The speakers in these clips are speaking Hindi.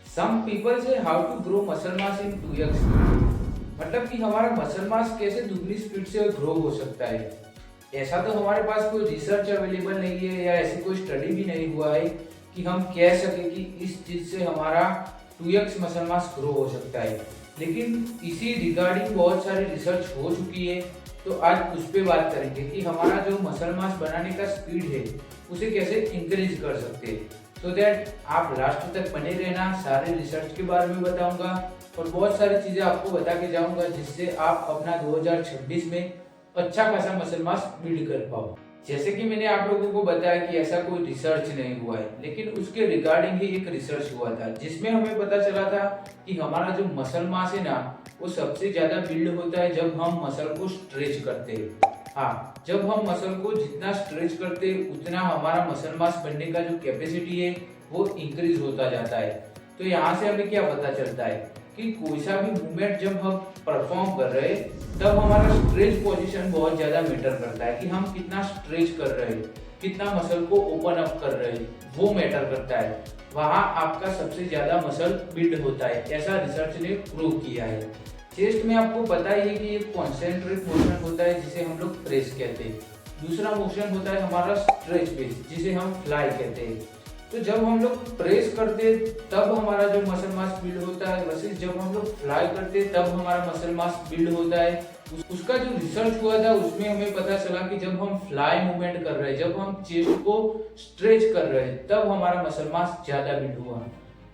सम पीपल से how to grow muscle mass in 2x, मतलब कि हमारा मसल मास कैसे दुगनी स्पीड से ग्रो हो सकता है। ऐसा तो हमारे पास कोई रिसर्च अवेलेबल नहीं है या ऐसी कोई स्टडी भी नहीं हुआ है कि हम कह सके कि इस चीज से हमारा 2x मसल मास ग्रो हो सकता है। लेकिन इसी रिगार्डिंग बहुत सारी रिसर्च हो चुकी है, तो आज उस पर बात करेंगे कि हमारा जो मसल मास बनाने का स्पीड है उसे कैसे इंक्रीज कर सकते हैं। सो दैट आप लास्ट तक बने रहना, सारे रिसर्च के बारे में बताऊंगा और बहुत सारी चीजें आपको बता के जाऊंगा जिससे आप अपना 2026 में अच्छा खासा मसल मास बिल्ड कर पाओ। जैसे कि मैंने आप लोगों को बताया कि ऐसा कोई रिसर्च नहीं हुआ है, लेकिन उसके रिगार्डिंग ही एक रिसर्च हुआ था जिसमें हमें पता चला था कि हमारा जो मसल मास है ना वो सबसे ज्यादा बिल्ड होता है जब हम मसल को स्ट्रेच करते हैं। हाँ, जब हम मसल को जितना स्ट्रेच करते हैं उतना हमारा मसल मास बनने का जो कैपेसिटी है वो इंक्रीज होता जाता है। तो यहाँ से हमें क्या पता चलता है कि कोई सा भी मूवमेंट जब हम परफॉर्म कर रहे हैं तब हमारा स्ट्रेच पोजीशन बहुत ज्यादा मैटर करता है कि हम कितना स्ट्रेच कर रहे हैं, कितना मसल को ओपन अप कर रहे हैं, वो मैटर करता है। वहां आपका सबसे ज्यादा मसल बिल्ड होता है, ऐसा रिसर्च ने प्रूव किया है। चेस्ट में आपको पता ही है कि एक कॉन्सेंट्रिक मोशन होता है जिसे हम लोग प्रेस कहते हैं। दूसरा मोशन होता है हमारा स्ट्रेच बेस जिसे हम फ्लाई कहते हैं। तो जब हम लोग प्रेस करते हैं तब हमारा जो मसल मास बिल्ड होता है, वैसे जब हम लोग फ्लाई करते हैं तब हमारा मसल मास बिल्ड होता है। उसका जो रिसर्च हुआ था उसमें हमें पता चला कि जब हम फ्लाई मूवमेंट कर रहे हैं, जब हम चेस्ट को स्ट्रेच कर रहे हैं तब हमारा मसल मास ज्यादा बिल्ड हुआ।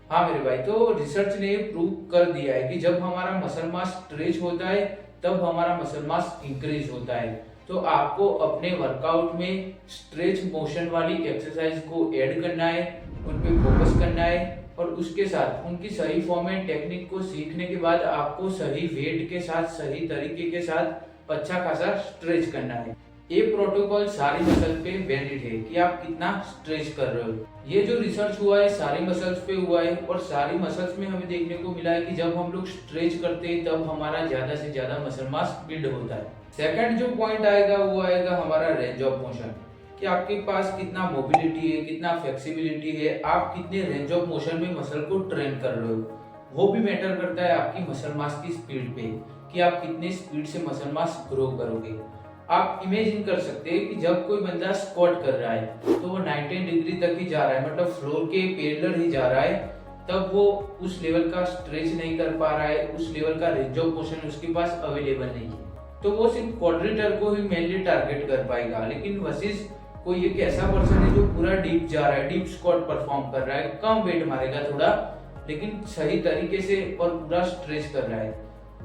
हाँ मेरे भाई, तो रिसर्च ने प्रूव कर दिया है कि जब हमारा मसल मास स्ट्रेच होता है तब हमारा मसल मास इंक्रीज होता है। तो आपको अपने वर्कआउट में स्ट्रेच मोशन वाली एक्सरसाइज को ऐड करना है, उन पे फोकस करना है और उसके साथ उनकी सही फॉर्म एंड टेक्निक को सीखने के बाद आपको सही वेट के साथ, सही तरीके के साथ अच्छा खासा स्ट्रेच करना है। ये प्रोटोकॉल सारी मसल पे वैलिड है कि आप कितना स्ट्रेच कर रहे हो। ये जो रिसर्च हुआ है सारी मसल्स पे हुआ है और सारी मसल्स में हमें देखने को मिला है कि जब हम लोग स्ट्रेच करते हैं तब हमारा ज्यादा से ज्यादा मसल मास बिल्ड होता है। सेकंड जो पॉइंट आएगा वो आएगा हमारा रेंज ऑफ मोशन, कि आपके पास कितना मोबिलिटी है, कितना फ्लेक्सिबिलिटी है, आप कितने रेंज ऑफ मोशन में मसल को ट्रेन कर रहे हो। वो भी मैटर करता है आपकी मसल मास की स्पीड पे, कि आप कितने स्पीड से मसल मास ग्रो करोगे। आप इमेजिन कर सकते हैं कि जब कोई बंदा स्क्वाट कर रहा है तो वो 19 डिग्री तक ही जा रहा है, मतलब फ्लोर के पैरेलल ही जा रहा है, तब वो उस लेवल का स्ट्रेच नहीं कर पा रहा है, उस लेवल का रेंज ऑफ मोशन उसके पास अवेलेबल नहीं है। तो वो सिर्फ क्वाड्रेटर को ही मेनली टारगेट कर पाएगा। लेकिन वर्सेस कोई एक ऐसा पर्सन है जो पूरा डीप जा रहा है, डीप स्क्वाट परफॉर्म कर रहा है, कम वेट मारेगा थोड़ा लेकिन सही तरीके से और पूरा स्ट्रेच कर रहा है,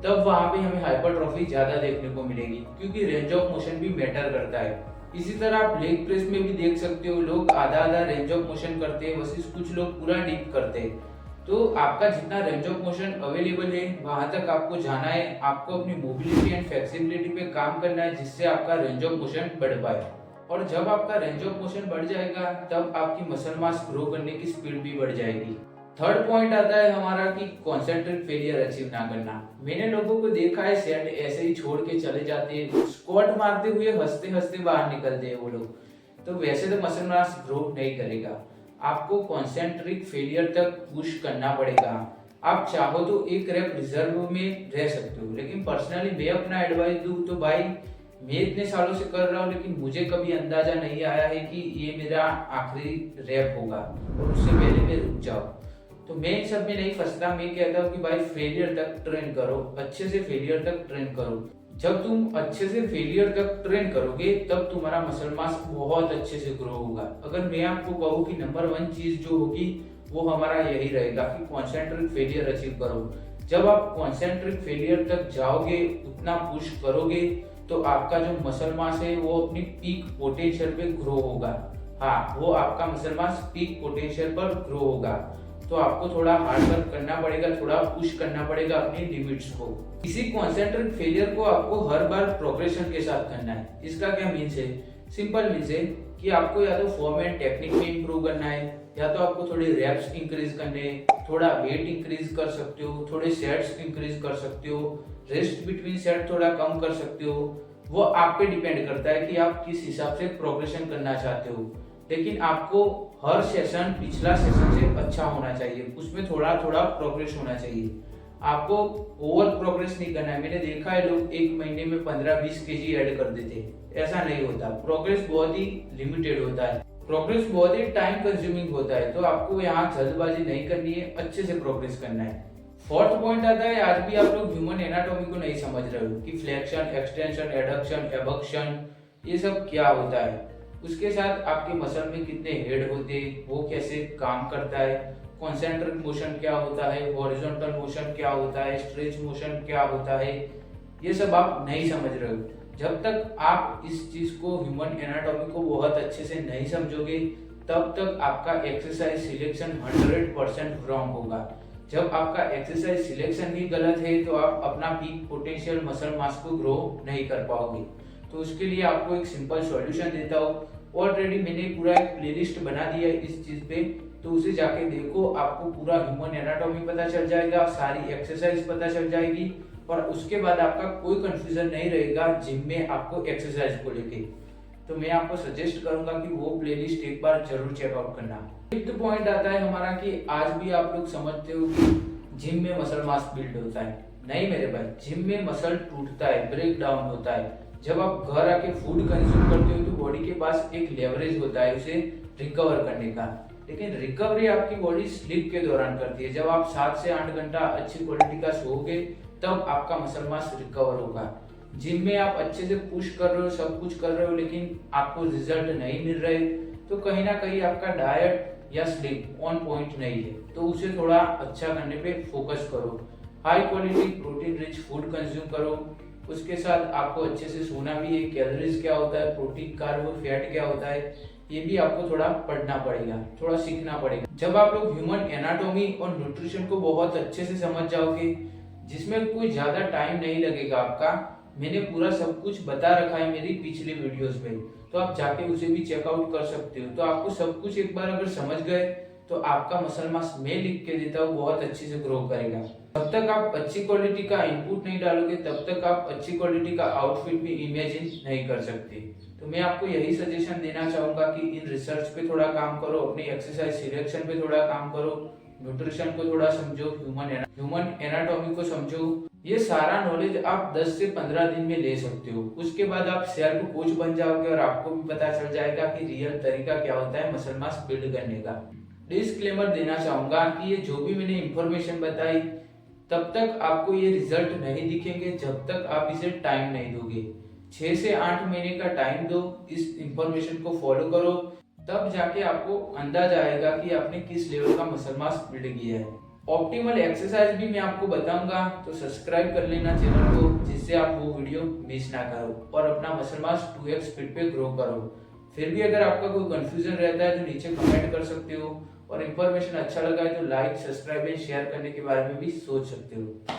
तब वहां पे हमें हाइपरट्रॉफी ज्यादा देखने को मिलेगी क्योंकि रेंज ऑफ मोशन भी मैटर करता है। इसी तरह आप लेग प्रेस में भी देख सकते हो, लोग आधा आधा रेंज ऑफ मोशन करते हैं वर्सेस कुछ लोग पूरा डीप करते हैं। तो आपका जितना रेंज ऑफ मोशन अवेलेबल है वहां तक आपको जाना है, आपको अपनी मोबिलिटी एंड फ्लेक्सिबिलिटी पे काम करना है जिससे आपका रेंज ऑफ मोशन बढ़ पाए। और जब आपका रेंज ऑफ मोशन बढ़ जाएगा तब आपकी मसल मास ग्रो करने की स्पीड भी बढ़ जाएगी। थर्ड पॉइंट आता है हमारा कि कॉन्सेंट्रिक फेलियर अचीव ना करना। मैंने लोगों को देखा है सेट ऐसे ही छोड़ के चले जाते हैं, स्क्वाट मारते हुए हंसते हंसते बाहर निकलते हैं वो लोग, तो वैसे तो मसल मास ग्रो नहीं करेगा। आपको कॉन्सेंट्रिक फेलियर तक पुश करना पड़ेगा। आप चाहो तो एक रेप रिजर्व में रह सकते हो, लेकिन पर्सनली मैं अपना एडवाइस दूं तो भाई मैं इतने सालों से कर रहा हूँ लेकिन मुझे कभी अंदाजा नहीं आया है कि ये मेरा आखिरी रैप होगा और उससे पहले मैं रुक जाऊँ। तो मैं इन सब में नहीं फंसता, मैं कहता हूँ कि भाई फेलियर तक ट्रेन करो, अच्छे से फेलियर तक ट्रेन करो। जब तुम अच्छे से फेलियर तक ट्रेन करोगे तब तुम्हारा मसल मास बहुत अच्छे से ग्रो होगा। अगर मैं आपको कहूँ कि नंबर 1 चीज जो होगी वो हमारा यही रहेगा कि कॉन्सेंट्रिक फेलियर अचीव करो। जब आप कॉन्सेंट्रिक फेलियर तक जाओगे, उतना पुश करोगे, तो आपका जो मसल मास है वो अपनी पीक पोटेंशियल पे ग्रो होगा। हाँ, वो आपका मसल मास पीक पोटेंशियल पर ग्रो होगा। तो आपको थोड़ा हार्ड वर्क करना पड़ेगा, थोड़ा पुश करना पड़ेगा अपनी लिमिट्स को। इसी कॉन्सेंट्रिक फेलियर को आपको हर बार प्रोग्रेशन के साथ करना है। इसका क्या मीन्स है? सिंपल मीन्स है कि आपको या तो फॉर्म एंड टेक्निक में इंप्रूव करना है, या तो आपको थोड़ी रेप्स इंक्रीज करने, थोड़ा वेट इंक्रीज कर सकते हो, थोड़े सेट्स इंक्रीज कर सकते हो, रेस्ट बिटवीन सेट थोड़ा कम कर सकते हो। वो आप पे डिपेंड करता है कि आप किस हिसाब से प्रोग्रेशन करना चाहते हो। लेकिन आपको हर सेशन पिछला सेशन से अच्छा होना चाहिए, उसमें थोड़ा थोड़ा प्रोग्रेस होना चाहिए। आपको ओवर प्रोग्रेस नहीं करना है। मैंने देखा है लोग एक महीने में 15-20 केजी ऐड कर देते हैं, ऐसा नहीं होता। प्रोग्रेस बहुत ही लिमिटेड होता है, प्रोग्रेस बहुत ही टाइम कंज्यूमिंग होता है, तो आपको यहाँ जल्दबाजी नहीं करनी है, अच्छे से प्रोग्रेस करना है। फोर्थ पॉइंट आता है, आज भी आप लोग ह्यूमन एनाटॉमी को नहीं समझ रहे हो कि फ्लेक्शन, एक्सटेंशन, एडक्शन, एबक्शन ये सब क्या होता है। उसके साथ आपके मसल में कितने हेड होते हैं, वो कैसे काम करता है, कॉन्सेंट्रिक मोशन क्या होता है, हॉरिजॉन्टल मोशन क्या होता है, स्ट्रेच मोशन क्या होता है, ये सब आप नहीं समझ रहे हो। जब तक आप इस चीज को, ह्यूमन एनाटॉमी को बहुत अच्छे से नहीं समझोगे, तब तक आपका एक्सरसाइज सिलेक्शन 100% रॉन्ग होगा। जब आपका एक्सरसाइज सिलेक्शन ही गलत है तो आप अपना पीक पोटेंशियल मसल मास को ग्रो नहीं कर पाओगे। तो उसके लिए आपको एक सिंपल सॉल्यूशन देता हूँ। ऑलरेडी मैंने पूरा एक प्लेलिस्ट बना दिया है इस चीज पे, तो उसे जाके देखो, आपको पूरा ह्यूमन एनाटॉमी पता चल जाएगा, सारी एक्सरसाइज पता चल जाएगी, और उसके बाद आपका कोई कंफ्यूजन नहीं रहेगा जिम में आपको एक्सरसाइज को लेके। तो मैं आपको सजेस्ट करूंगा कि वो प्लेलिस्ट एक बार जरूर चेकआउट करना। फिफ्थ पॉइंट आता है हमारा कि आज भी आप लोग समझते हो कि जिम में मसल मास बिल्ड होता है। नहीं मेरे भाई, जिम में मसल टूटता है, ब्रेक डाउन होता है। जब आप घर आके फूड कंज्यूम करते हो तो बॉडी के पास एक लेवरेज होता है उसे रिकवर करने का, लेकिन रिकवरी आपकी बॉडी स्लीप के दौरान करती है। जब आप 7 से 8 घंटा अच्छी क्वालिटी का सोओगे तब आपका मसल मास रिकवर होगा। जिम में आप अच्छे से पुश कर रहे हो, सब कुछ कर रहे हो, लेकिन आपको रिजल्ट नहीं मिल रहे, तो कहीं ना कहीं आपका डाइट या स्लीप ऑन पॉइंट नहीं है, तो उसे थोड़ा अच्छा करने पे फोकस करो। High quality protein rich food consume करो, उसके साथ आपको अच्छे से सोना भी है, कैलोरीज क्या होता है, प्रोटीन, कार्ब, फैट क्या होता है, ये भी आपको थोड़ा पढ़ना पड़ेगा, थोड़ा सीखना पड़ेगा। जब आप लोग ह्यूमन एनाटॉमी और न्यूट्रिशन को बहुत अच्छे से समझ जाओगे, जिसमें कोई ज्यादा टाइम नहीं लगेगा आपका, मैंने पूरा सब कुछ बता रखा है मेरी पिछली वीडियोस में, तो आप जाके उसे भी चेकआउट कर सकते हो। तो आपको सब कुछ एक बार अगर समझ गए तो आपका मसल मास मैं लिख के देता हूँ बहुत अच्छे से ग्रो करेगा। जब तक आप अच्छी क्वालिटी का इनपुट नहीं डालोगे तब तक आप अच्छी क्वालिटी का आउटफिट भी इमेजिन नहीं कर सकते। तो मैं आपको यही सजेशन देना चाहूंगा कि इन रिसर्च पे थोड़ा काम करो, अपनी एक्सरसाइज सिलेक्शन पे थोड़ा काम करो, न्यूट्रिशन को थोड़ा समझो, ह्यूमन एनाटॉमी को समझो। ये सारा नॉलेज आप 10 से 15 दिन में ले सकते हो। उसके बाद आप सेल्फ कोच बन जाओगे और आपको भी पता चल जाएगा कि रियल तरीका क्या होता है मसल मास बिल्ड करने का। डिस्क्लेमर देना चाहूंगा कि ये जो भी मैंने इंफॉर्मेशन बताई, तब तक आपको ये रिजल्ट नहीं दिखेंगे जब तक आप इसे टाइम नहीं दोगे। 6 से 8 महीने का टाइम दो, इस इंफॉर्मेशन को फॉलो करो, तब जाके आपको अंदाजा आएगा कि आपने किस लेवल का मसल मास बिल्ड किया है। ऑप्टिमल एक्सरसाइज भी मैं आपको बताऊंगा, तो सब्सक्राइब कर लेना चैनल को, जिससे आप वो वीडियो मिस ना करो और अपना मसल मास 2x स्पीड पे ग्रो करो। फिर भी अगर आपका कोई कंफ्यूजन रहता है तो नीचे कमेंट कर सकते हो, और इन्फॉर्मेशन अच्छा लगा है तो लाइक, सब्सक्राइब एंड शेयर करने के बारे में भी सोच सकते हो।